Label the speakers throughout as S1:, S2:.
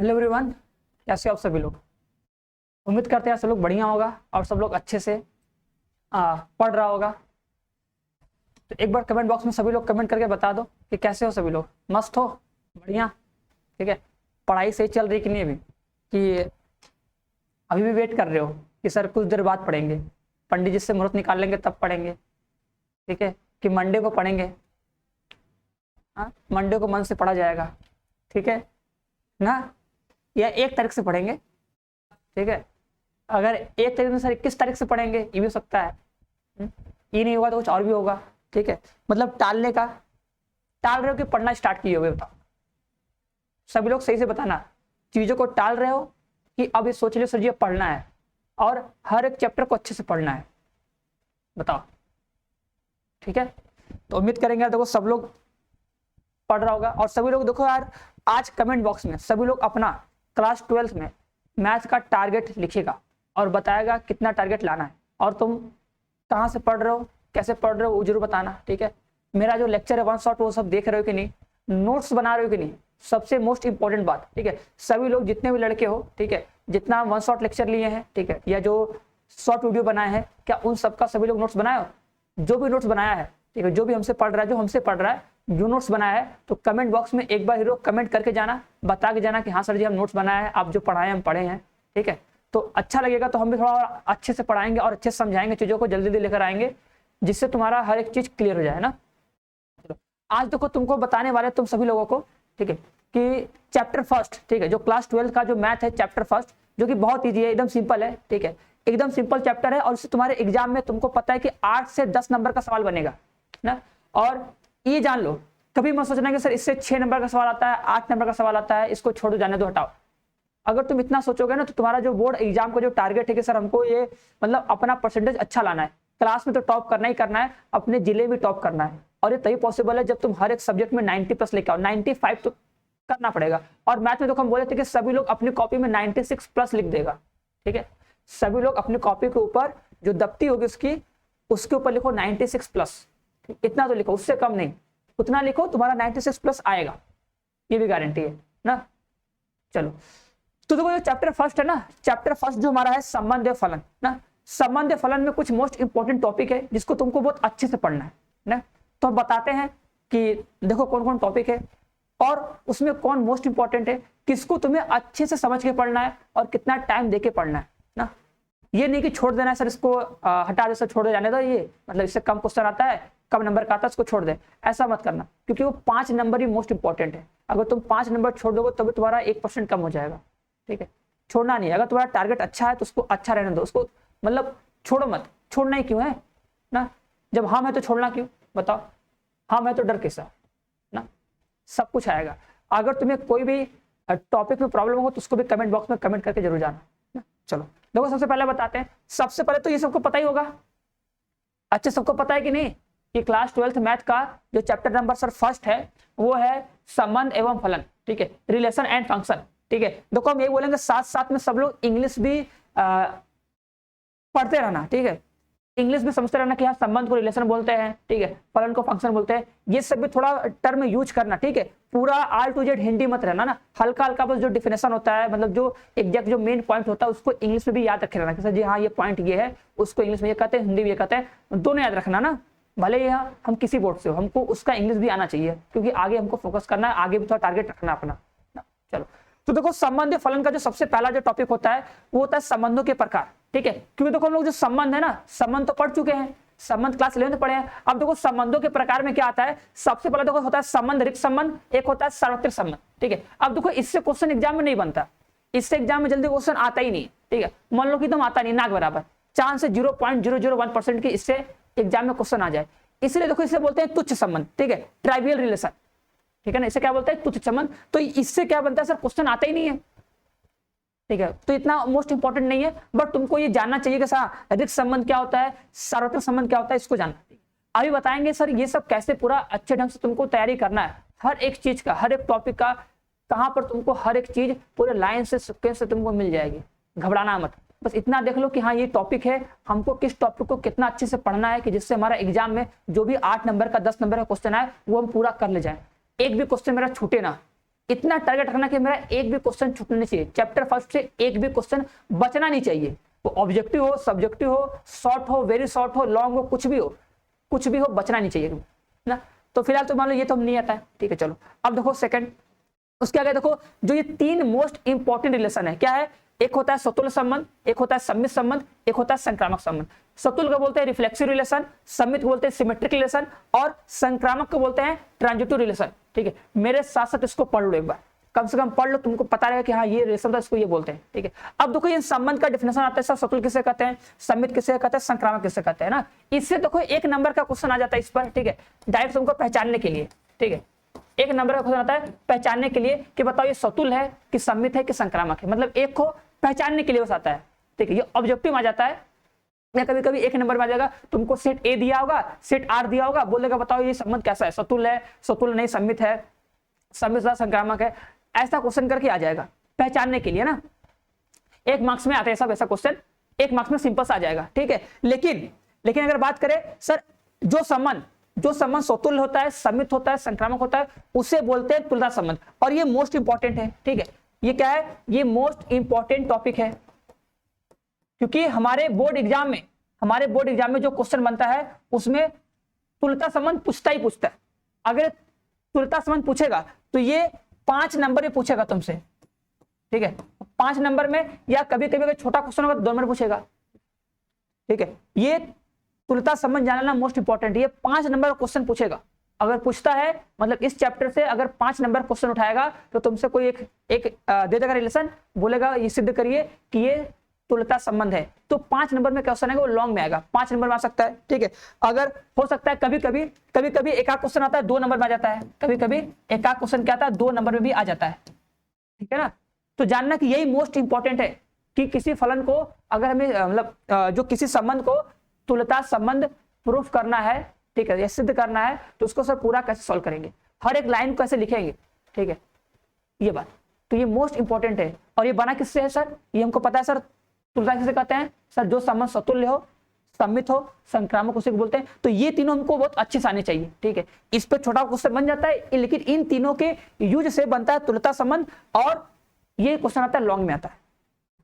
S1: Hello everyone, कैसे हो आप सभी लोग। उम्मीद करते हैं सब लोग बढ़िया होगा और सब लोग अच्छे से पढ़ रहा होगा। तो एक बार कमेंट बॉक्स में सभी लोग कमेंट करके बता दो कि कैसे हो सभी लोग। मस्त हो, बढ़िया, ठीक है। पढ़ाई सही चल रही कि नहीं अभी, कि अभी भी वेट कर रहे हो कि सर कुछ देर बाद पढ़ेंगे, पंडित जी से मुहूर्त निकाल लेंगे तब पढ़ेंगे, ठीक है, कि मंडे को पढ़ेंगे। हाँ, मंडे को मन से पढ़ा जाएगा, ठीक है ना, या 1 तारीख से पढ़ेंगे, ठीक है। अगर 1 तारीख में सर 21 तारीख से पढ़ेंगे, ये भी हो सकता है। ये नहीं होगा तो कुछ और भी होगा, ठीक है। मतलब टालने का, टाल रहे हो कि पढ़ना स्टार्ट किए हुए, बताओ सभी लोग, सही से बताना। चीजों को टाल रहे हो कि अब ये सोच लियो सर जी पढ़ना है और हर एक चैप्टर को अच्छे से पढ़ना है, बताओ, ठीक है। तो उम्मीद करेंगे देखो सब लोग पढ़ रहा होगा। और सभी लोग देखो यार, आज कमेंट बॉक्स में सभी लोग अपना क्लास 12th में मैथ का टारगेट लिखिएगा और बताएगा कितना टारगेट लाना है और तुम कहाँ से पढ़ रहे हो, कैसे पढ़ रहे हो, वो जरूर बताना, ठीक है। मेरा जो लेक्चर है 1 शॉट वो सब देख रहे हो कि नहीं, नोट्स बना रहे हो कि नहीं, सबसे मोस्ट इंपॉर्टेंट बात, ठीक है। सभी लोग जितने भी लड़के हो, ठीक है, जितना 1 शॉट लेक्चर लिए हैं, ठीक है, या जो शॉर्ट वीडियो बनाए हैं, क्या उन सबका सभी लोग नोट्स बनाए हो। जो भी नोट्स बनाया है, ठीक है, जो भी हमसे पढ़ रहा है, जो हमसे पढ़ रहा है, जो नोट्स बनाया है, तो कमेंट बॉक्स में एक बार हीरो कमेंट करके जाना, बता के जाना कि हाँ सर जी हम नोट्स बनाए हैं, आप जो पढ़ाए हम पढ़े हैं, ठीक है। तो अच्छा लगेगा, तो हम भी थोड़ा और अच्छे से पढ़ाएंगे और अच्छे से समझाएंगे, चीजों को जल्दी जल्दी लेकर आएंगे, जिससे तुम्हारा हर एक चीज क्लियर हो जाए ना। चलो आज देखो तुमको बताने वाले तुम सभी लोगों को, ठीक है, कि चैप्टर फर्स्ट, ठीक है, जो क्लास 12 का जो मैथ है चैप्टर फर्स्ट, जो कि बहुत ईजी है, एकदम सिंपल है, ठीक है, एकदम सिंपल चैप्टर है। और इससे तुम्हारे एग्जाम में तुमको पता है कि 8 से 10 नंबर का सवाल बनेगा ना। और ये जान लो, कभी मत सोचना कि सर इससे 6 नंबर का सवाल आता है, 8 नंबर का सवाल आता है, इसको छोड़ दो, जाने दो, हटाओ। अगर तुम इतना सोचोगे ना तो तुम्हारा जो बोर्ड एग्जाम का जो टारगेट है कि सर हमको ये मतलब अपना परसेंटेज अच्छा लाना है, क्लास में तो टॉप करना ही करना है, अपने जिले में टॉप करना है। और ये तभी पॉसिबल है जब तुम हर एक सब्जेक्ट में 90+ लेके आओ, 95 तो करना पड़ेगा। और मैथ में तो हम बोले थे कि सभी लोग अपनी कॉपी में 96+ लिख देगा, ठीक है। सभी लोग अपनी कॉपी के ऊपर जो दफ्ती होगी उसके ऊपर लिखो 96+, इतना तो लिखो, उससे कम नहीं, उतना लिखो, तुम्हारा 96+ आएगा, ये भी गारंटी है ना। चलो तो देखो जो चैप्टर फर्स्ट है ना, चैप्टर फर्स्ट जो हमारा है संबंध फलन ना। संबंध फलन में कुछ मोस्ट इंपॉर्टेंट टॉपिक है जिसको तुमको बहुत अच्छे से पढ़ना है ना। तो हम बताते हैं कि देखो कौन कौन टॉपिक है और उसमें कौन मोस्ट इंपॉर्टेंट है, किसको तुम्हें अच्छे से समझ के पढ़ना है और कितना टाइम देके पढ़ना है ना। ये नहीं कि छोड़ देना है सर इसको हटा दे, सर छोड़ दे, जाने दो, ये मतलब इससे कम क्वेश्चन आता है, कम नंबर का आता है, इसको छोड़ दे, ऐसा मत करना, क्योंकि वो 5 नंबर ही मोस्ट इंपॉर्टेंट है। अगर तुम 5 नंबर छोड़ दोगे तभी तुम्हारा 1% कम हो जाएगा, ठीक है। छोड़ना नहीं, अगर तुम्हारा टारगेट अच्छा है तो उसको अच्छा रहने दो, उसको मतलब छोड़ो मत। छोड़ना ही क्यों है ना, जब हम है तो छोड़ना क्यों, बताओ। हम है तो डर कैसा ना, सब कुछ आएगा। अगर तुम्हें कोई भी टॉपिक में प्रॉब्लम हो तो उसको भी कमेंट बॉक्स में कमेंट करके जरूर जाना ना। चलो देखो सबसे पहले बताते हैं, सबसे पहले तो ये सबको पता ही होगा, अच्छे सबको पता है कि नहीं, कि क्लास 12th मैथ का जो चैप्टर नंबर सर फर्स्ट है वो है संबंध एवं फलन, ठीक है, रिलेशन एंड फंक्शन, ठीक है। देखो हम ये बोलेंगे, साथ साथ में सब लोग इंग्लिश भी पढ़ते रहना, ठीक है, इंग्लिश भी समझते रहना कि हाँ संबंध को रिलेशन बोलते हैं, ठीक है, फलन को फंक्शन बोलते हैं, ये सब भी थोड़ा टर्म यूज करना, ठीक है। पूरा R to Z हिंदी मत रहना ना, हल्का हल्का बस जो डिफिनेशन होता है, मतलब जो एग्जैक्ट जो मेन पॉइंट होता है उसको इंग्लिश में भी याद रखे रहना कि सर जी हाँ ये पॉइंट ये है, उसको इंग्लिश में ये कहते हैं, हिंदी में ये कहते हैं, दोनों याद रखना ना। भले ही हम किसी बोर्ड से हो, हमको उसका इंग्लिश भी आना चाहिए, क्योंकि आगे हमको फोकस करना है, आगे भी थोड़ा टारगेट रखना अपना। चलो तो देखो संबंध फलन का जो सबसे पहला जो टॉपिक होता है वो होता है संबंधों के प्रकार, ठीक है। क्योंकि देखो हम लोग जो संबंध है ना, संबंध तो पढ़ चुके हैं, संबंध क्लास 11 पढ़े हैं। अब देखो संबंधों के प्रकार में क्या आता है, सबसे पहले देखो होता है संबंध रिक्त संबंध, एक होता है सार्वत्रिक संबंध, ठीक है। अब देखो इससे क्वेश्चन एग्जाम में नहीं बनता, इससे एग्जाम में जल्दी क्वेश्चन आता ही नहीं, ठीक है। मान लो कि तुम आता नहीं, नाक बराबर, चांस है 0.001% की इससे एग्जाम में क्वेश्चन आ जाए। इसलिए देखो इसे बोलते हैं तुच्छ संबंध, ठीक है, ट्राइवियल रिलेशन, ठीक है ना, इसे क्या बोलते हैं तुच्छ संबंध। तो इससे क्या बनता है सर, क्वेश्चन आता ही नहीं है, ठीक है, तो इतना मोस्ट इंपॉर्टेंट नहीं है, बट तुमको ये जानना चाहिए कि सर रिक्त संबंध क्या होता है, सार्वत्रिक संबंध क्या होता है, इसको जानना चाहिए। अभी बताएंगे सर ये सब कैसे पूरा अच्छे ढंग से तुमको तैयारी करना है, हर एक चीज का, हर एक टॉपिक का, कहां पर तुमको हर एक चीज पूरे लाइन से सीक्वेंस से तुमको मिल जाएगी, घबराना मत। बस इतना देख लो कि हाँ ये टॉपिक है, हमको किस टॉपिक को कितना अच्छे से पढ़ना है कि जिससे हमारा एग्जाम में जो भी 8 नंबर का 10 नंबर का क्वेश्चन आए वो हम पूरा कर ले जाए, एक भी क्वेश्चन मेरा छूटे ना, इतना टारगेट रखना कि मेरा एक भी क्वेश्चन छूटना नहीं चाहिए, चैप्टर फर्स्ट से एक भी क्वेश्चन बचना नहीं चाहिए। वो ऑब्जेक्टिव हो, सब्जेक्टिव हो, शॉर्ट हो, वेरी शॉर्ट हो, लॉन्ग हो, कुछ भी हो, बचना नहीं चाहिए ना। तो फिलहाल तो मान लो ये तो हम नहीं आता है, ठीक है। चलो अब देखो सेकंड, उसके आगे देखो जो ये तीन मोस्ट इंपॉर्टेंट रिलेशन है, क्या है? एक होता है सतुल्य संबंध, एक होता है सम्मित संबंध, एक होता है संक्रामक संबंध। सतुल्य को बोलते हैं रिफ्लेक्सिव रिलेशन, सम्मित को बोलते हैं सिमेट्रिक रिलेशन, और संक्रामक को बोलते हैं ट्रांजिटिव रिलेशन, ठीक है। मेरे साथ साथ इसको पढ़ लो एक बार, कम से कम पढ़ लो, तुमको पता रहेगा कि हाँ ये रिलेशन था, इसको ये बोलते हैं, ठीक है। अब देखो ये संबंध का डिफिनेशन आता है सर, सतुल्य किसे कहते हैं, सम्मित किसे कहते हैं, संक्रामक किसे कहते हैं ना। इससे देखो एक नंबर का क्वेश्चन आ जाता है इस पर, ठीक है, डायरेक्ट तुमको पहचानने के लिए, ठीक है। एक नंबर का क्वेश्चन आता है पहचानने के लिए कि बताओ ये सतुल्य है कि सम्मित है कि संक्रामक है, मतलब एक को पहचानने के लिए बस आता है, ठीक है। ये ऑब्जेक्टिव आ जाता है, या कभी कभी एक नंबर में आ जाएगा, तुमको सेट ए दिया होगा, सेट आर दिया होगा, बोलेगा बताओ ये संबंध कैसा है, सतुल्य है, सतुल्य नहीं, सम्मित है, सम्मित संक्रामक है, ऐसा क्वेश्चन करके आ जाएगा पहचानने के लिए ना। एक मार्क्स में आते हैं सब ऐसा क्वेश्चन, एक मार्क्स में सिंपल आ जाएगा, ठीक है। लेकिन अगर बात करें सर जो संबंध सतुल्य होता है, सम्मित होता है, संक्रामक होता है, उसे बोलते हैं तुल्यता संबंध, और ये मोस्ट इंपॉर्टेंट है, ठीक है। ये क्या है? ये मोस्ट इंपॉर्टेंट टॉपिक है, क्योंकि हमारे बोर्ड एग्जाम में जो क्वेश्चन बनता है उसमें तुल्यता संबंध पूछता ही पूछता है। अगर तुल्यता संबंध पूछेगा तो ये 5 नंबर में पूछेगा तुमसे, ठीक है, 5 नंबर में, या कभी कभी अगर छोटा क्वेश्चन होगा तो 2 नंबर पूछेगा, ठीक है। ये तुल्यता संबंध जानना मोस्ट इंपॉर्टेंट है, ये 5 नंबर का क्वेश्चन पूछेगा। अगर पूछता है मतलब इस चैप्टर से अगर 5 नंबर क्वेश्चन उठाएगा तो तुमसे कोई एक दे देगा रिलेशन, बोलेगा ये सिद्ध करिए कि ये तुल्यता संबंध है, तो 5 नंबर में क्वेश्चन आएगा, वो लॉन्ग में आएगा, 5 नंबर में आ सकता है, ठीक है। अगर हो सकता है कभी कभी एक आध क्वेश्चन आता है 2 नंबर में आ जाता है, कभी कभी एक आध क्वेश्चन क्या आता है 2 नंबर में भी आ जाता है, ठीक है ना। तो जानना कि यही मोस्ट इंपॉर्टेंट है कि किसी फलन को अगर हमें मतलब जो किसी संबंध को तुल्यता संबंध प्रूफ करना है, ठीक है, या सिद्ध करना है, तो उसको सर पूरा कैसे सॉल्व करेंगे, हर एक लाइन को कैसे लिखेंगे, ठीक है, ये बात। तो ये मोस्ट इंपॉर्टेंट है, और ये बना किससे है सर? ये हमको पता है सर, तुल्यता किसे कहते हैं सर? जो संबंध सतुल्य हो, सम्मित हो, संक्रामक उसे बोलते हैं। तो ये तीनों हमको बहुत अच्छे से आने चाहिए, ठीक है। इस पे छोटा क्वेश्चन बन जाता है, लेकिन इन तीनों के यूज से बनता है तुल्यता संबंध, और ये क्वेश्चन आता है लॉन्ग में आता है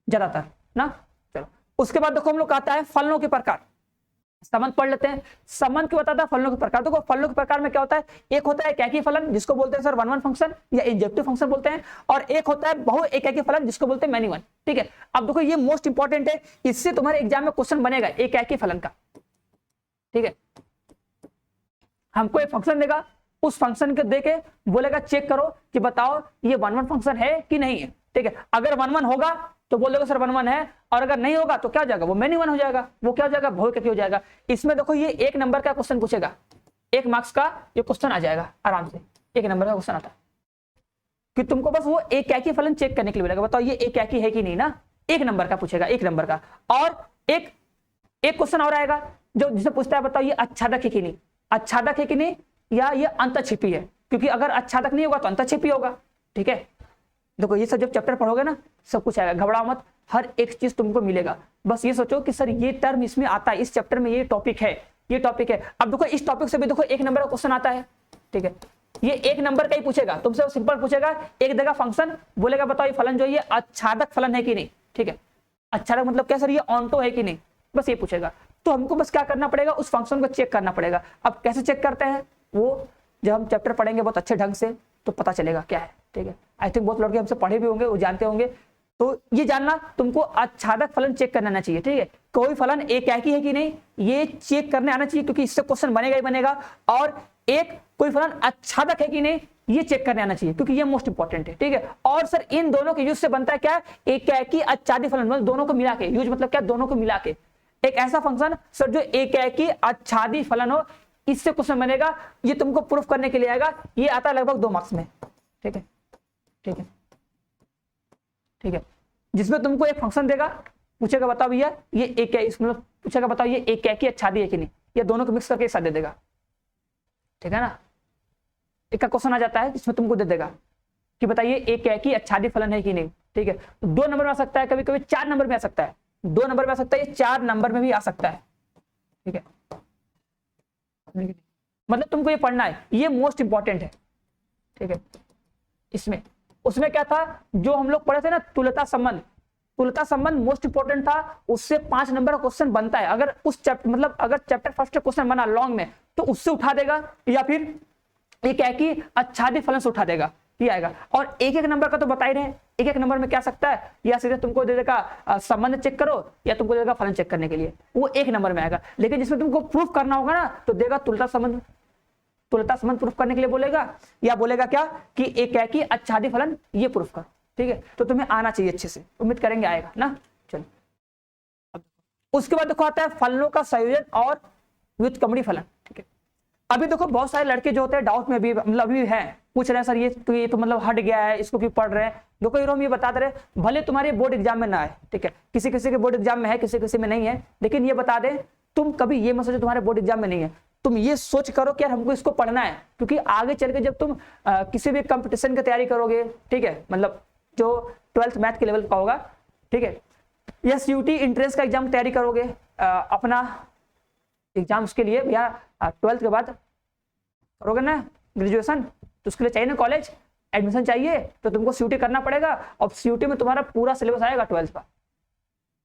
S1: ज्यादातर ना। चलो उसके बाद देखो हम लोग आता है फलनों के प्रकार। संबंध पढ़ लेते हैं, संबंध क्यों बताता है फलनों के प्रकार। देखो फलनों के प्रकार में क्या होता है, एक होता है एकाकी फलन जिसको बोलते हैं सर वन वन फंक्शन या इंजेक्टिव फंक्शन बोलते हैं, और एक होता है बहु एकाकी फलन जिसको बोलते हैं मैनी वन, ठीक है। अब देखो ये मोस्ट इंपॉर्टेंट है, इससे तुम्हारे एग्जाम में क्वेश्चन बनेगा एकाकी फलन का, ठीक है। हमको एक फंक्शन देगा, उस फंक्शन को देके बोलेगा चेक करो कि बताओ ये वन वन फंक्शन है कि नहीं है, ठीक है। अगर वन वन होगा तो बोलेगा सर वन वन है, और अगर नहीं होगा तो क्या हो जाएगा, वो मैनी वन हो जाएगा, वो क्या हो जाएगा, बहुएकाकी हो जाएगा। इसमें देखो ये 1 नंबर का क्वेश्चन पूछेगा, 1 मार्क्स का ये क्वेश्चन आ जाएगा आराम से, 1 नंबर का क्वेश्चन आता है कि तुमको बस वो एकाकी फलन चेक करने के लिए बोलेगा, बताओ ये एकाकी है कि नहीं ना, 1 नंबर का पूछेगा, 1 नंबर का। और एक क्वेश्चन और आएगा जो जिसे पूछता है बताओ ये आच्छादक है कि नहीं, आच्छादक है कि नहीं, या ये अंतःक्षेपी है, क्योंकि अगर आच्छादक नहीं होगा तो अंतःक्षेपी होगा, ठीक है। देखो ये सब जब चैप्टर पढ़ोगे ना सब कुछ आएगा, घबराओ मत, हर एक चीज तुमको मिलेगा। बस ये सोचो कि सर ये टर्म इसमें आता है, इस चैप्टर में ये टॉपिक है, ये टॉपिक है। अब देखो इस टॉपिक से भी देखो 1 नंबर का क्वेश्चन आता है, ठीक है। ये 1 नंबर का ही पूछेगा तुमसे, सिंपल पूछेगा, एक देगा फंक्शन, बोलेगा बताओ ये फलन जो ये आच्छादक फलन है कि नहीं, ठीक है। आच्छादक मतलब क्या सर, ये ऑन्टो है कि नहीं, बस ये पूछेगा। तो हमको बस क्या करना पड़ेगा, उस फंक्शन को चेक करना पड़ेगा। अब कैसे चेक करते हैं वो जब हम चैप्टर पढ़ेंगे बहुत अच्छे ढंग से तो पता चलेगा क्या है, ठीक है। आई थिंक बहुत लड़के हमसे पढ़े भी होंगे, वो जानते होंगे। तो ये जानना तुमको आच्छादक फलन चेक करना आना चाहिए, ठीक है। कोई फलन एकाकी है कि नहीं ये चेक करने आना चाहिए, क्योंकि इससे क्वेश्चन बनेगा ही बनेगा। और कोई फलन आच्छादक है कि नहीं ये चेक करने आना चाहिए, क्योंकि ये मोस्ट इंपॉर्टेंट है, ठीक है। और सर इन दोनों के यूज से बनता है क्या, एकाकी आच्छादित फलन, मतलब दोनों को मिला के, यूज मतलब क्या, दोनों को मिला के एक ऐसा फंक्शन सर जो एकाकी आच्छादित फलन हो, इससे क्वेश्चन बनेगा। ये तुमको प्रूफ करने के लिए आएगा, ये आता है लगभग 2 मार्क्स में, ठीक है, ठीक है, ठीक है। जिसमें तुमको एक फंक्शन देगा, पूछेगा बताओ भैया ये एक मतलब पूछेगा बताओ ये एकाकी आच्छादित है कि नहीं, ये दोनों को मिक्स करके एक साथ दे देगा, ठीक है ना। एक का क्वेश्चन आ जाता है जिसमें तुमको दे देगा कि बताइए एकाकी आच्छादित फलन है कि नहीं, ठीक है। 2 नंबर में आ सकता है, कभी कभी 4 नंबर में आ सकता है, 2 नंबर में आ सकता है, 4 नंबर में भी आ सकता है, ठीक है। मतलब तुमको ये पढ़ना है, ये मोस्ट इंपॉर्टेंट है, ठीक है। इसमें उसमें क्या था, जो हम लोग पढ़े थे ना तुल्यता संबंध, तुल्यता संबंध मोस्ट इंपोर्टेंट था, उससे 5 नंबर का क्वेश्चन बनता है। अगर उस चैप्टर मतलब अगर चैप्टर फर्स्ट क्वेश्चन बना लॉन्ग में तो उससे उठा देगा, या फिर ये क्या है कि आच्छादित फलन से उठा देगा, ये आएगा। और एक एक नंबर का तो बता ही रहे, एक एक नंबर में क्या सकता है, या सीधे तुमको दे देगा संबंध चेक करो, या तुमको देगा फलन चेक करने के लिए, वो एक नंबर में आएगा। लेकिन जिसमें तुमको प्रूफ करना होगा ना तो देगा तुल्यता संबंध, तुल्यता संबंध प्रूफ करने के लिए बोलेगा, या बोलेगा क्या कि एक है कि आच्छादित फलन ये प्रूफ कर। ठीक है, तो तुम्हें आना चाहिए अच्छे से, उम्मीद करेंगे आएगा ना। चलो उसके बाद देखो आता है फलनों का संयोजन और व्युत्क्रमणीय फलन। ठीक है, अभी देखो बहुत सारे लड़के जो होते हैं डाउट में भी मतलब अभी है, पूछ रहे हैं सर ये तो मतलब हट गया है, इसको क्यों पढ़ रहे हैं। देखो ये हम ये बता दे रहे, भले तुम्हारे बोर्ड एग्जाम में ना आए, ठीक है, किसी किसी के बोर्ड एग्जाम में है, किसी किसी में नहीं है, लेकिन ये बता दे तुम कभी ये मत सोचो तुम्हारे बोर्ड एग्जाम में नहीं है, तुम ये सोच करो कि यार हमको इसको पढ़ना है, क्योंकि आगे चल के जब तुम किसी भी कंपटीशन की तैयारी करोगे, ठीक है, मतलब जो 12th मैथ के लेवल का होगा, ठीक है, या सीयूटी एंट्रेंस का एग्जाम तैयारी करोगे, अपना एग्जाम्स के लिए, या 12th के बाद करोगे ना ग्रेजुएशन, तो उसके लिए चाहिए ना कॉलेज एडमिशन चाहिए, तो तुमको सीयूटी करना पड़ेगा, और सीयूटी में तुम्हारा पूरा सिलेबस आएगा 12th का,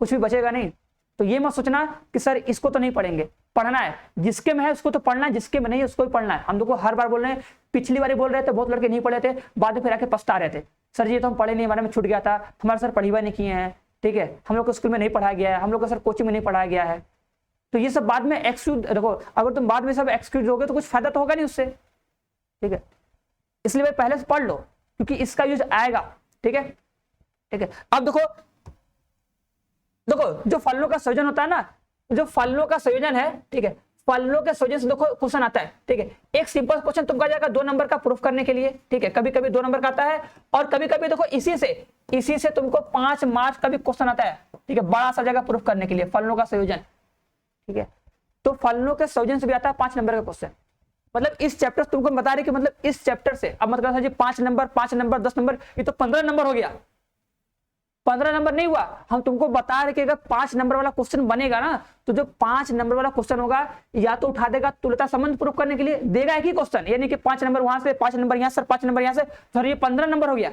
S1: कुछ भी बचेगा नहीं। तो ये मत सोचना कि सर इसको तो नहीं पढ़ेंगे, पढ़ना है, जिसके में है उसको तो पढ़ना है, जिसके में नहीं है उसको भी पढ़ना है। हम लोग को हर बार बोल रहे हैं, पिछली बार बोल रहे थे, बहुत लड़के नहीं पढ़े थे, बाद में फिर आके पछता रहे थे, सर ये तो हम पढ़े नहीं, हमारे में छूट गया था, हमारे सर पढ़ी हुआ नहीं किए हैं, ठीक है, हम लोग को स्कूल में नहीं पढ़ाया गया है, हम लोग को सर कोचिंग में नहीं पढ़ाया गया है। तो ये सब बाद में एक्सक्यूज, देखो अगर तुम बाद में सब एक्सक्यूज होगे तो कुछ फायदा तो होगा नहीं उससे, ठीक है, इसलिए भाई पहले से पढ़ लो, क्योंकि इसका यूज आएगा। ठीक है, ठीक है, अब देखो देखो जो फलनों का संयोजन होता है ना, जो फलनों का संयोजन है, ठीक है, फलनों के संयोजन से देखो क्वेश्चन आता है, ठीक है, एक सिंपल क्वेश्चन तुमको आ जाएगा 2 नंबर का प्रूफ करने के लिए, ठीक है, कभी कभी 2 नंबर का आता है, और कभी कभी देखो इसी से तुमको 5 मार्क्स का भी क्वेश्चन आता है, ठीक है, बड़ा सा जगह प्रूफ करने के लिए फलनों का संयोजन, ठीक है। तो फलनों के संयोजन से भी आता है 5 नंबर का क्वेश्चन। मतलब इस चैप्टर तुमको बता रहे कि मतलब इस चैप्टर से अब मतलब सर जी 5 नंबर 10 नंबर, ये तो 15 नंबर हो गया, 15 नंबर नहीं हुआ, हम तुमको बता रहे कि अगर 5 नंबर वाला क्वेश्चन बनेगा ना, तो जो 5 नंबर वाला क्वेश्चन होगा, या तो उठा देगा तुल्यता संबंध प्रूफ करने के लिए, देगा एक ही क्वेश्चन, ये नहीं कि 5 नंबर वहां से 5 नंबर यहाँ से 5 नंबर यहाँ से, सर ये 15 नंबर हो गया,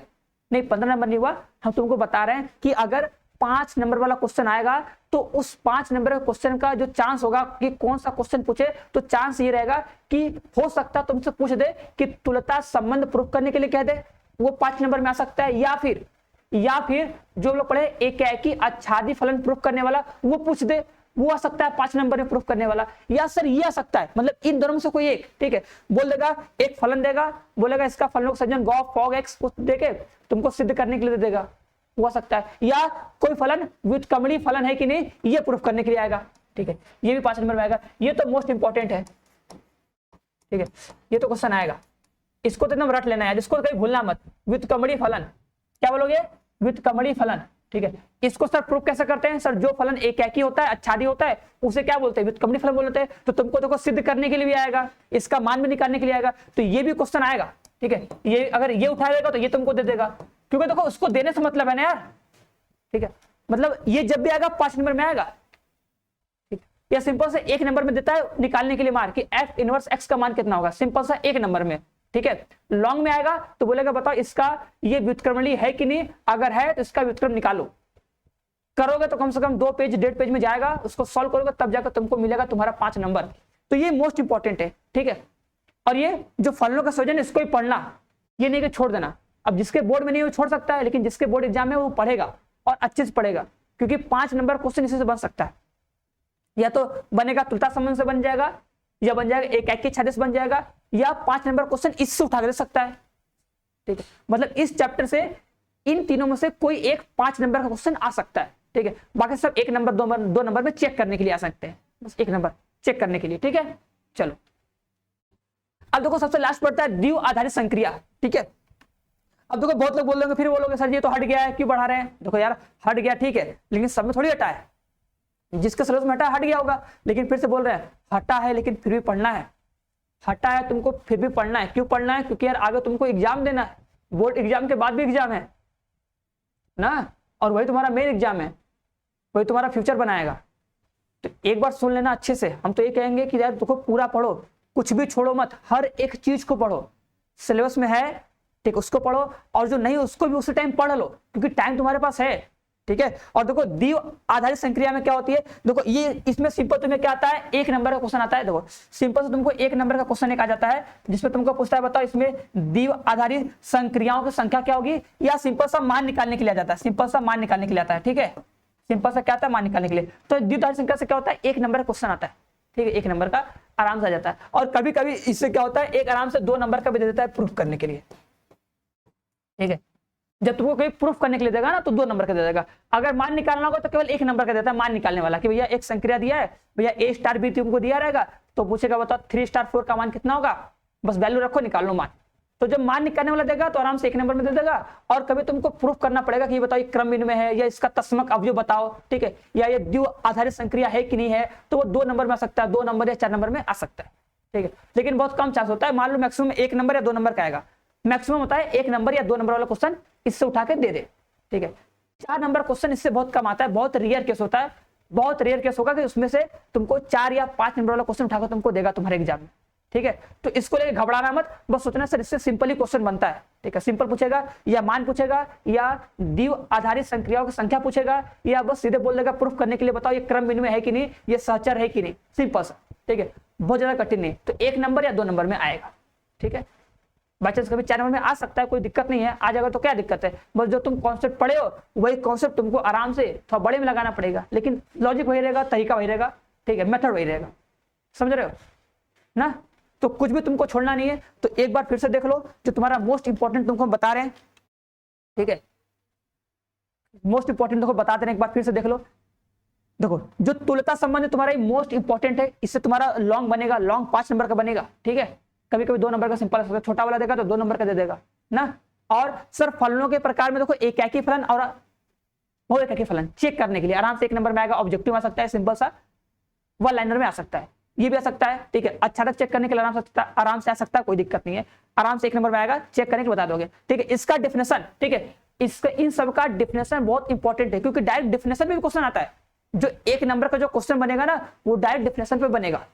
S1: नहीं 15 नंबर नहीं हुआ। हम तुमको बता रहे हैं कि अगर 5 नंबर वाला क्वेश्चन आएगा तो उस 5 नंबर के क्वेश्चन का जो चांस होगा कि कौन सा क्वेश्चन पूछे, तो चांस ये रहेगा कि हो सकता है तुमसे पूछ दे कि तुल्यता संबंध प्रूफ करने के लिए कह दे, वो 5 नंबर में आ सकता है, या फिर जो लोग पढ़े एक है कि आच्छादित फलन प्रूफ करने वाला वो पूछ दे, वो आ सकता है 5 नंबर में प्रूफ करने वाला, या सर ये आ सकता है, मतलब इन दोनों में से कोई एक, ठीक है, बोल देगा एक फलन देगा, बोलेगा इसका फलनों का संयोजन गॉ फॉग एक्स देके तुमको सिद्ध करने के लिए दे देगा, वो आ सकता है, या कोई फलन व्युत्क्रमणीय फलन है कि नहीं ये प्रूफ करने के लिए आएगा, ठीक है, ये भी 5 नंबर में आएगा। ये तो मोस्ट इंपॉर्टेंट है, ठीक है, ये तो क्वेश्चन आएगा, इसको तो एकदम रट लेना है, इसको कहीं भूलना मत। व्युत्क्रमणीय फलन क्या बोलोगे, व्युत्क्रमणीय फलन, ठीक है, इसको सर प्रूफ कैसे करते हैं, सर जो फलन एकाकी होता है, आच्छादित होता है, उसे क्या बोलते हैं, व्युत्क्रमणीय फलन बोलते हैं। तो तुमको देखो सिद्ध करने के लिए भी आएगा, इसका मान भी निकालने के लिए आएगा, तो ये भी क्वेश्चन आएगा, ठीक है, ये अगर ये उठाएगा तो ये तुमको दे देगा, क्योंकि देखो उसको देने से मतलब है ना यार, ठीक है, मतलब ये जब भी आएगा 5 नंबर में आएगा, ठीक, या सिंपल से 1 नंबर में देता है निकालने के लिए मार कि f इनवर्स x का मान कितना होगा, सिंपल सा 1 नंबर में, ठीक है। लॉन्ग में आएगा तो बोलेगा बताओ इसका ये व्युत्क्रमणीय है कि नहीं, अगर है तो इसका व्युत्क्रम निकालो, करोगे तो कम से कम 2 पेज 1.5 पेज में जाएगा, उसको सॉल्व करोगे तब जाकर तुमको मिलेगा तुम्हारा 5 नंबर। तो ये मोस्ट इंपॉर्टेंट है, ठीक है। और ये जो फलनों का संयोजन इसको ही पढ़ना, ये नहीं कि छोड़ देना। अब जिसके बोर्ड में नहीं वो छोड़ सकता है, लेकिन जिसके बोर्ड एग्जाम में वो पढ़ेगा और अच्छे से पढ़ेगा, क्योंकि 5 नंबर क्वेश्चन इसी से बन सकता है, या तो बनेगा तुल्यता संबंध से बन जाएगा, या बन जाएगा एकाकी आच्छादित से बन जाएगा, या 5 नंबर क्वेश्चन इससे उठा के दे सकता है, ठीक है। मतलब इस चैप्टर से इन तीनों में से कोई एक 5 नंबर का क्वेश्चन आ सकता है, ठीक है, बाकी सब 1 नंबर 2 नंबर में चेक करने के लिए आ सकते हैं, बस 1 नंबर चेक करने के लिए, ठीक है। चलो अब देखो सबसे लास्ट पड़ता है द्विव आधारित संक्रिया, ठीक है। अब देखो बहुत लोग बोल देंगे, फिर बोलोगे सर ये तो हट गया है क्यों बढ़ा रहे हैं, देखो यार हट गया ठीक है, लेकिन सब में थोड़ी हटा है, जिसके सिलेबस में हटा हट गया होगा, लेकिन फिर से बोल रहे हैं हटा है लेकिन फिर भी पढ़ना है, हटा है तुमको फिर भी पढ़ना है। क्यों पढ़ना है, क्योंकि यार आगे तुमको एग्जाम देना है, बोर्ड एग्जाम के बाद भी एग्जाम है ना, और वही तुम्हारा मेन एग्जाम है, वही तुम्हारा फ्यूचर बनाएगा। तो एक बार सुन लेना अच्छे से, हम तो ये कहेंगे कि यार देखो पूरा पढ़ो, कुछ भी छोड़ो मत, हर एक चीज को पढ़ो, सिलेबस में है ठीक, उसको पढ़ो, और जो नहीं उसको भी उसी टाइम पढ़ लो, क्योंकि टाइम तुम्हारे पास है। ठीक है, और देखो द्विव आधारित संक्रिया में क्या होती है, देखो ये इसमें सिंपल तुम्हें क्या आता है, एक नंबर का क्वेश्चन आता है। देखो सिंपल से तुमको एक नंबर का क्वेश्चन एक आ जाता है, जिसमें तुमको पूछता है बताओ इसमें द्विव आधारित संक्रियाओं की संख्या क्या होगी, या सिंपल सा मान निकालने के लिए आ जाता है, सिंपल सा मान निकालने के लिए आता है। ठीक है, सिंपल सा क्या आता है, मान निकालने के लिए। तो द्विव आधारित संख्या से क्या होता है, एक नंबर का क्वेश्चन आता है। ठीक है, एक नंबर का आराम से आ जाता है, और कभी कभी इससे क्या होता है, एक आराम से 2 नंबर का भी दे देता है प्रूफ करने के लिए। ठीक है, जब तुमको कोई प्रूफ करने के लिए देगा ना तो 2 नंबर का दे देगा। अगर मान निकालना होगा तो केवल 1 नंबर का देता है मान निकालने वाला, कि भैया एक संक्रिया दिया है, भैया a स्टार b तुमको दिया रहेगा, तो पूछेगा बताओ 3 स्टार 4 का मान कितना होगा, बस वैल्यू रखो निकाल लो मान। तो जब मान निकालने वाला देगा तो आराम से 1 नंबर में दे देगा। और कभी तुमको प्रूफ करना पड़ेगा कि ये बताओ क्रम में है, या इसका तस्मक अवयव बताओ, ठीक है, या ये द्विव आधारित संक्रिया है कि नहीं है, तो वो 2 नंबर में आ सकता है, 2 नंबर या 4 नंबर में आ सकता है। ठीक है, लेकिन बहुत कम चांस होता है, मान लो मैक्सिमम 1 नंबर या 2 नंबर का आएगा, मैक्सिमम होता है 1 नंबर या 2 नंबर वाला क्वेश्चन इससे उठा के दे दे। ठीक है, 4 नंबर क्वेश्चन इससे बहुत कम आता है, बहुत रेयर केस होता है, बहुत रेयर केस होगा कि उसमें से तुमको 4 या 5 नंबर वाला क्वेश्चन उठाकर तुमको देगा तुम्हारे एग्जाम में। ठीक है, तो इसको लेके घबराना मत, बस सोचना सर इससे सिंपल ही क्वेश्चन बनता है। ठीक है, सिंपल पूछेगा, या मान पूछेगा, या द्विव आधारित संक्रियाओं की संख्या पूछेगा, या बस सीधे बोल देगा प्रूफ करने के लिए बताओ ये क्रम में है कि नहीं, ये सहचर है कि नहीं, सिंपल सा। ठीक है, बहुत ज्यादा कठिन नहीं, तो 1 नंबर या 2 नंबर में आएगा। ठीक है, बाई चांस कभी 4 नंबर में आ सकता है, कोई दिक्कत नहीं है, आ जाएगा तो क्या दिक्कत है, बस जो तुम कॉन्सेप्ट पढ़े हो वही कॉन्सेप्ट तुमको आराम से थोड़ा बड़े में लगाना पड़ेगा, लेकिन लॉजिक वही रहेगा, तरीका वही रहेगा। ठीक है, मेथड वही रहेगा, समझ रहे हो ना। तो कुछ भी तुमको छोड़ना नहीं है, तो एक बार फिर से देख लो जो तुम्हारा मोस्ट इंपॉर्टेंट तुमको बता रहे हैं। ठीक है, मोस्ट इंपॉर्टेंट तुमको बता दे रहे हैं, एक बार फिर से देख लो। देखो जो तुल्यता संबंध तुम्हारा मोस्ट इंपॉर्टेंट है, इससे तुम्हारा लॉन्ग बनेगा, लॉन्ग 5 नंबर का बनेगा। ठीक है, कभी कभी 2 नंबर का सिंपल, छोटा वाला देगा तो 2 नंबर का दे देगा ना। और सर फलनों के प्रकार में देखो एकाकी फलन और बहु एकाकी फलन चेक करने के लिए आराम से 1 नंबर में आएगा, ऑब्जेक्टिव आ सकता है, सिंपल सा 1 लाइनर में आ सकता है, ये भी आ सकता है। ठीक है, अच्छा चेक करने के लिए आराम से आ सकता है, कोई दिक्कत नहीं है, आराम से 1 नंबर में आएगा, चेक करने के बता दोगे। ठीक है, इसका डिफिनेशन, ठीक है, इसका इन सब का डिफिनेशन बहुत इंपॉर्टेंट है, क्योंकि डायरेक्ट डिफिनेशन में भी क्वेश्चन आता है। जो 1 नंबर का जो क्वेश्चन बनेगा ना वो डायरेक्ट डिफिनेशन पे बनेगा,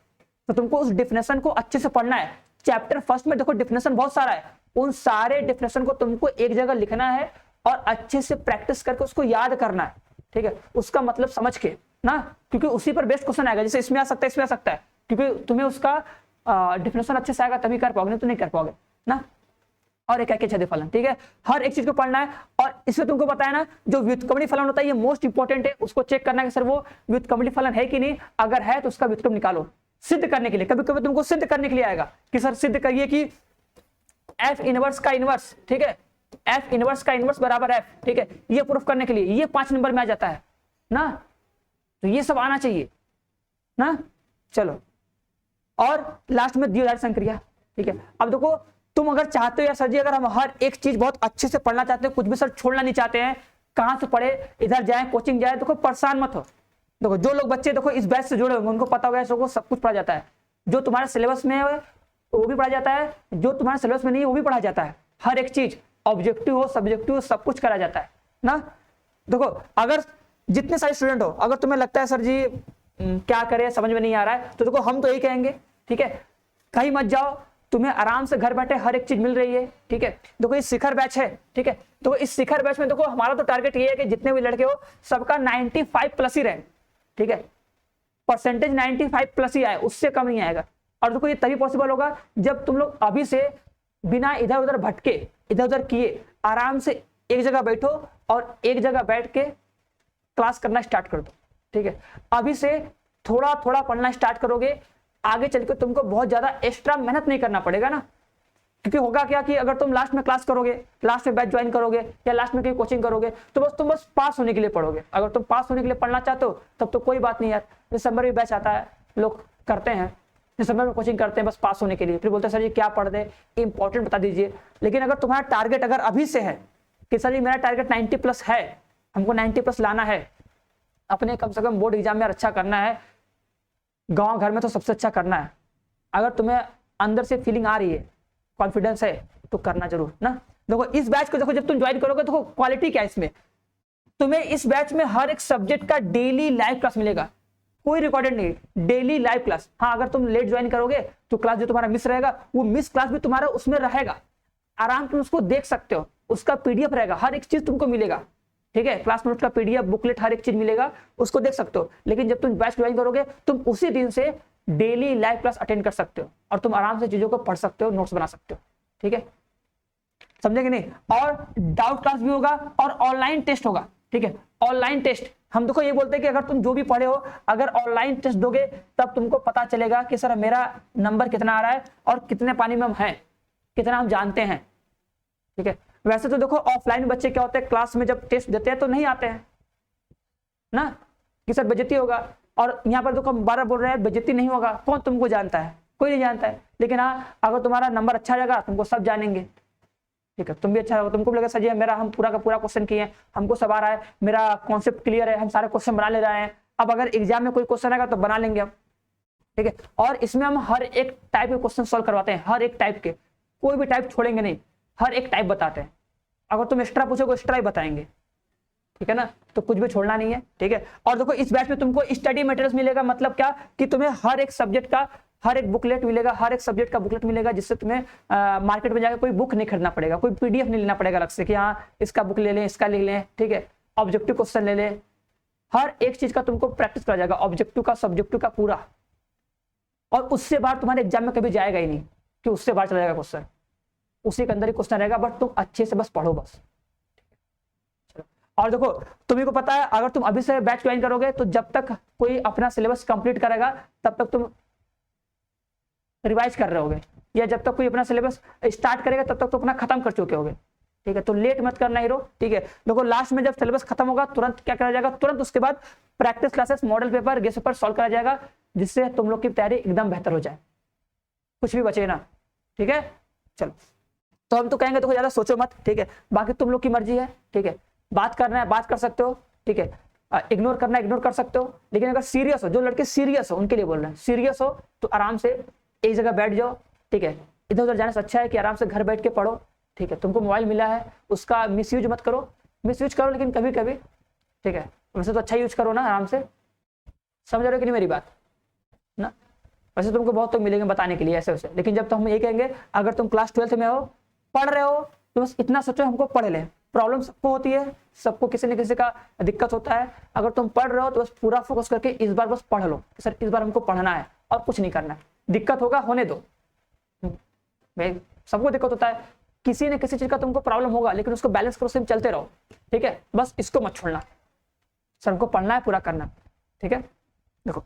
S1: तो तुमको उस डिफिनेशन को अच्छे से पढ़ना है। चैप्टर फर्स्ट में देखो डिफिनेशन बहुत सारा है, उन सारे डिफिनेशन को तुमको एक जगह लिखना है और अच्छे से प्रैक्टिस करके उसको याद करना है। ठीक है, उसका मतलब समझ के ना, क्योंकि उसी पर बेस्ट क्वेश्चन आएगा, जैसे इसमें आ सकता है, इसमें आ सकता है, क्योंकि तुम्हें उसका डिफिनेशन अच्छे से आएगा तभी कर पाओगे, नहीं तो नहीं कर पाओगे ना। और एकाकी छेदी फलन, ठीक है, हर एक चीज को पढ़ना है। और इसमें तुमको बताया ना जो व्युत्क्रमणीय फलन होता है ये मोस्ट इंपॉर्टेंट है, उसको चेक करना है कि सर वो व्युत्क्रमणीय फलन है कि नहीं, अगर है तो उसका व्युत्क्रम निकालो। सिद्ध करने के लिए कभी कभी तुमको सिद्ध करने के लिए आएगा कि सर सिद्ध करिए कि एफ इनवर्स का इनवर्स, ठीक है, एफ इनवर्स का इनवर्स बराबर एफ। ठीक है, ये प्रूफ करने के लिए ये 5 नंबर में आ जाता है ना, तो ये सब आना चाहिए ना। चलो, और लास्ट में द्विआधारी संक्रिया। ठीक है, अब देखो तुम अगर चाहते हो या सर जी अगर हम हर एक चीज बहुत अच्छे से पढ़ना चाहते हैं, कुछ भी सर छोड़ना नहीं चाहते हैं, कहां से पढ़े, इधर जाए कोचिंग जाए, देखो परेशान मत हो। देखो जो लोग बच्चे देखो इस बैच से जुड़े होंगे उनको पता होगा ऐसे को सब कुछ पढ़ा जाता है, जो तुम्हारे सिलेबस में है वो भी पढ़ा जाता है, जो तुम्हारे सिलेबस में नहीं है वो भी पढ़ा जाता है, हर एक चीज ऑब्जेक्टिव हो सब्जेक्टिव हो सब कुछ करा जाता है ना। देखो अगर जितने सारे स्टूडेंट हो, अगर तुम्हें लगता है सर जी क्या करे समझ में नहीं आ रहा है, तो देखो हम तो यही कहेंगे, ठीक है, कहीं मत जाओ, तुम्हें आराम से घर बैठे हर एक चीज मिल रही है। ठीक है, देखो इस शिखर बैच है, ठीक है, तो इस शिखर बैच में देखो हमारा तो टारगेट ये है कि जितने भी लड़के हो सबका 95 प्लस ही रहे। ठीक है, परसेंटेज 95 प्लस ही आए, उससे कम नहीं आएगा। और देखो ये तभी पॉसिबल होगा जब तुम लोग अभी से बिना इधर उधर भटके इधर उधर किए आराम से एक जगह बैठो और एक जगह बैठ के क्लास करना स्टार्ट कर दो। ठीक है, अभी से थोड़ा थोड़ा पढ़ना स्टार्ट करोगे, आगे चलकर तुमको बहुत ज्यादा एक्स्ट्रा मेहनत नहीं करना पड़ेगा ना। क्योंकि होगा क्या कि अगर तुम लास्ट में क्लास करोगे, लास्ट में बैच ज्वाइन करोगे या लास्ट में कहीं कोचिंग करोगे, तो बस तुम बस पास होने के लिए पढ़ोगे। अगर तुम पास होने के लिए पढ़ना चाहते हो तब तो कोई बात नहीं यार, दिसंबर में बैच आता है, लोग करते हैं दिसंबर में कोचिंग करते हैं बस पास होने के लिए, फिर बोलते हैं सर जी क्या पढ़ दे, इंपॉर्टेंट बता दीजिए। लेकिन अगर तुम्हारा टारगेट अगर अभी से है कि सर जी मेरा टारगेट 90 प्लस है, हमको 90 प्लस लाना है, अपने कम से कम बोर्ड एग्जाम में अच्छा करना है, गांव घर में तो सबसे अच्छा करना है, अगर तुम्हें अंदर से फीलिंग आ रही है, कॉन्फिडेंस है, तो करना जरूर ना। देखो इस बैच को देखो जब तुम ज्वाइन करोगे तो क्वालिटी क्या है इसमें, तुम्हें इस बैच में हर एक सब्जेक्ट का डेली लाइव क्लास मिलेगा, कोई रिकॉर्डेड नहीं, डेली लाइव क्लास। हाँ अगर तुम लेट ज्वाइन करोगे तो क्लास जो तुम्हारा मिस रहेगा वो मिस क्लास भी तुम्हारा उसमें रहेगा, आराम से उसको देख सकते हो, उसका पीडीएफ रहेगा, हर एक चीज तुमको मिलेगा, ठीक है, क्लास नोट का पीडीएफ, बुकलेट, हर एक चीज मिलेगा, उसको देख सकते हो। लेकिन जब तुम बैच ज्वाइन करोगे तुम उसी दिन से डेली लाइव क्लास अटेंड कर सकते हो और तुम आराम से चीजों को पढ़ सकते हो, नोट्स बना सकते हो, ठीक है, समझे कि नहीं। और डाउट क्लास भी होगा और ऑनलाइन टेस्ट होगा, ठीक है, ऑनलाइन टेस्ट। हम देखो ये बोलते हैं कि अगर तुम जो भी पढ़े हो अगर ऑनलाइन टेस्ट दोगे तब तुमको पता चलेगा कि सर मेरा नंबर कितना आ रहा है और कितने पानी में हम हैं, कितना हम जानते हैं, ठीक है। वैसे तो देखो ऑफलाइन बच्चे क्या होते हैं, क्लास में जब टेस्ट देते हैं तो नहीं आते हैं ना, कि सर बेइज्जती होगा। और यहाँ पर देखो हम 12 बोल रहे हैं बेइज्जती नहीं होगा, कौन तुमको जानता है, कोई नहीं जानता है। लेकिन हाँ अगर तुम्हारा नंबर अच्छा रहेगा तुमको सब जानेंगे, ठीक है, तुम भी अच्छा होगा, तुमको भी लगेगा सर जी मेरा हम पूरा का पूरा क्वेश्चन किए हैं, हमको सब आ रहा है, मेरा कॉन्सेप्ट क्लियर है, हम सारे क्वेश्चन बना ले रहे हैं। अब अगर एग्जाम में कोई क्वेश्चन आएगा तो बना लेंगे हम, ठीक है। और इसमें हम हर एक टाइप के क्वेश्चन सॉल्व करवाते हैं, हर एक टाइप के, कोई भी टाइप छोड़ेंगे नहीं, हर एक टाइप बताते हैं। अगर तुम एक्स्ट्रा पूछोगे एक्स्ट्रा ही बताएंगे, ठीक है ना, तो कुछ भी छोड़ना नहीं है, ठीक है। और देखो इस बैच में तुमको स्टडी मटेरियल्स मिलेगा, मतलब क्या कि तुम्हें हर एक सब्जेक्ट का हर एक बुकलेट मिलेगा, हर एक सब्जेक्ट का बुकलेट मिलेगा, जिससे तुम्हें मार्केट में जाकर कोई बुक नहीं खरीदना पड़ेगा, कोई पीडीएफ नहीं लेना पड़ेगा अलग से कि हाँ इसका बुक ले लें, इसका ले लें, ठीक है, ऑब्जेक्टिव क्वेश्चन ले लें, हर एक चीज का तुमको प्रैक्टिस करा जाएगा, ऑब्जेक्टिव का, सब्जेक्टिव का पूरा। और उससे बाहर तुम्हारे एग्जाम में कभी जाएगा ही नहीं कि उससे बाहर चला जाएगा क्वेश्चन, उसी के अंदर ही क्वेश्चन रहेगा, बट तुम अच्छे से बस पढ़ो बस। और देखो तुम्ही को पता है अगर तुम अभी से बैच ज्वाइन करोगे तो जब तक कोई अपना सिलेबस कंप्लीट करेगा तब तक तुम रिवाइज कर रहे होगे, या जब तक कोई अपना सिलेबस स्टार्ट करेगा तब तक तो अपना खत्म कर चुके होगे, ठीक है। तो लेट मत करना हीरो, ठीक है। देखो लास्ट में जब सिलेबस खत्म होगा तुरंत क्या करा जाएगा, तुरंत उसके बाद practice classes, model paper, guest paper solve करा जाएगा, जिससे तुम लोग की तैयारी एकदम बेहतर हो जाए, कुछ भी बचे ना, ठीक है। चलो तो हम तो कहेंगे देखो ज्यादा सोचो मत, ठीक है, बाकी तुम लोग की मर्जी है, ठीक है। बात करना है बात कर सकते हो, ठीक है, इग्नोर करना है इग्नोर कर सकते हो, लेकिन अगर सीरियस हो, जो लड़के सीरियस हो उनके लिए बोल रहे हैं, सीरियस हो तो आराम से एक जगह बैठ जाओ, ठीक है। इधर उधर जाने से अच्छा है कि आराम से घर बैठ के पढ़ो, ठीक है। तुमको मोबाइल मिला है उसका मिसयूज मत करो, मिसयूज करो लेकिन कभी कभी, ठीक है, वैसे तो अच्छा यूज करो ना आराम से, समझ रहे हो कि नहीं मेरी बात ना। वैसे तुमको बहुत तो मिलेंगे बताने के लिए ऐसे वैसे, लेकिन जब तो हम ये कहेंगे अगर तुम क्लास 12th में हो, पढ़ रहे हो, तो बस इतना सोचो हमको पढ़ लें। प्रॉब्लम सबको होती है, सबको किसी न किसी का दिक्कत होता है, अगर तुम पढ़ रहे हो तो बस पूरा फोकस करके इस बार बस पढ़ लो, सर इस बार हमको पढ़ना है और कुछ नहीं करना है, दिक्कत होगा होने दो भाई, सबको दिक्कत होता है, किसी न किसी चीज का तुमको प्रॉब्लम होगा, लेकिन उसको बैलेंस करो, सिर्फ चलते रहो, ठीक है, बस इसको मत छोड़ना, सर हमको पढ़ना है पूरा करना, ठीक है। देखो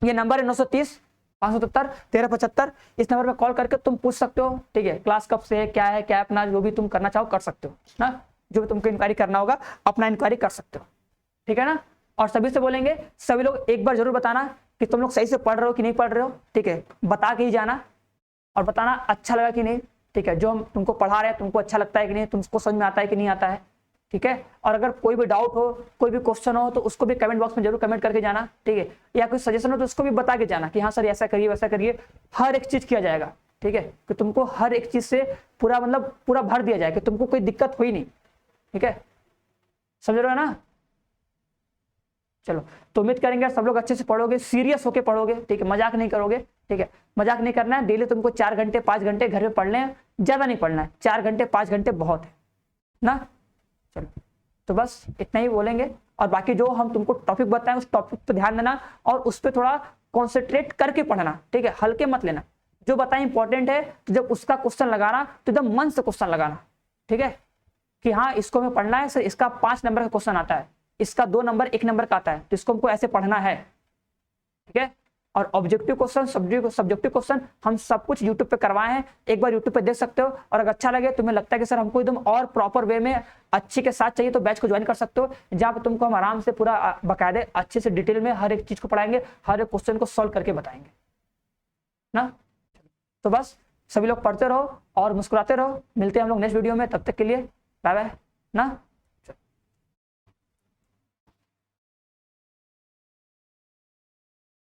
S1: ये नंबर है 930-577-1375, इस नंबर पे कॉल करके तुम पूछ सकते हो, ठीक है, क्लास कब से है, क्या है, क्या अपना जो भी तुम करना चाहो कर सकते हो ना, जो भी तुमको इंक्वायरी करना होगा अपना इंक्वायरी कर सकते हो, ठीक है ना। और सभी से बोलेंगे सभी लोग एक बार जरूर बताना कि तुम लोग सही से पढ़ रहे हो कि नहीं पढ़ रहे हो, ठीक है, बता के ही जाना और बताना अच्छा लगा कि नहीं, ठीक है, जो हम तुमको पढ़ा रहे हैं तुमको अच्छा लगता है कि नहीं, तुमको समझ में आता है कि नहीं आता है, ठीक है। और अगर कोई भी डाउट हो, कोई भी क्वेश्चन हो तो उसको भी कमेंट बॉक्स में जरूर कमेंट करके जाना, ठीक है, या कोई सजेशन हो तो उसको भी बता के जाना कि हाँ सर ऐसा करिए वैसा करिए, हर एक चीज किया जाएगा, ठीक है, कि तुमको हर एक चीज से पूरा मतलब पूरा भर दिया जाए कि तुमको कोई दिक्कत हुई नहीं, ठीक है, समझ रहे हो ना। चलो तो उम्मीद करेंगे सब लोग अच्छे से पढ़ोगे, सीरियस होके पढ़ोगे, ठीक है, मजाक नहीं करोगे, ठीक है, मजाक नहीं करना है, डेली तुमको 4 घंटे 5 घंटे घर में पढ़ने हैं, ज्यादा नहीं पढ़ना है, 4 घंटे 5 घंटे बहुत है ना। चलो तो बस इतना ही बोलेंगे, और बाकी जो हम तुमको टॉपिक बताएं उस टॉपिक पे ध्यान देना और उस पर थोड़ा कॉन्सेंट्रेट करके पढ़ना, ठीक है, हल्के मत लेना, जो बताएं इंपॉर्टेंट है, जब उसका क्वेश्चन लगाना तो एकदम मन से क्वेश्चन लगाना, ठीक है, कि हाँ इसको हमें पढ़ना है, सर इसका 5 नंबर का क्वेश्चन आता है, इसका 2 नंबर 1 नंबर का आता है, तो इसको हमको ऐसे पढ़ना है, ठीक है। और ऑब्जेक्टिव क्वेश्चन, सब्जेक्टिव क्वेश्चन हम सब कुछ यूट्यूब पे करवाए हैं, एक बार यूट्यूब पे देख सकते हो, और अगर अच्छा लगे तुम्हें लगता है कि सर हमको एकदम और प्रॉपर वे में अच्छे के साथ चाहिए तो बैच को ज्वाइन कर सकते हो, जहाँ पे तुमको हम आराम से पूरा बाकायदे अच्छे से डिटेल में हर एक चीज को पढ़ाएंगे, हर एक क्वेश्चन को सॉल्व करके बताएंगे ना। तो बस सभी लोग पढ़ते रहो और मुस्कुराते रहो, मिलते हैं हम लोग नेक्स्ट वीडियो में, तब तक के लिए बाय बाय ना।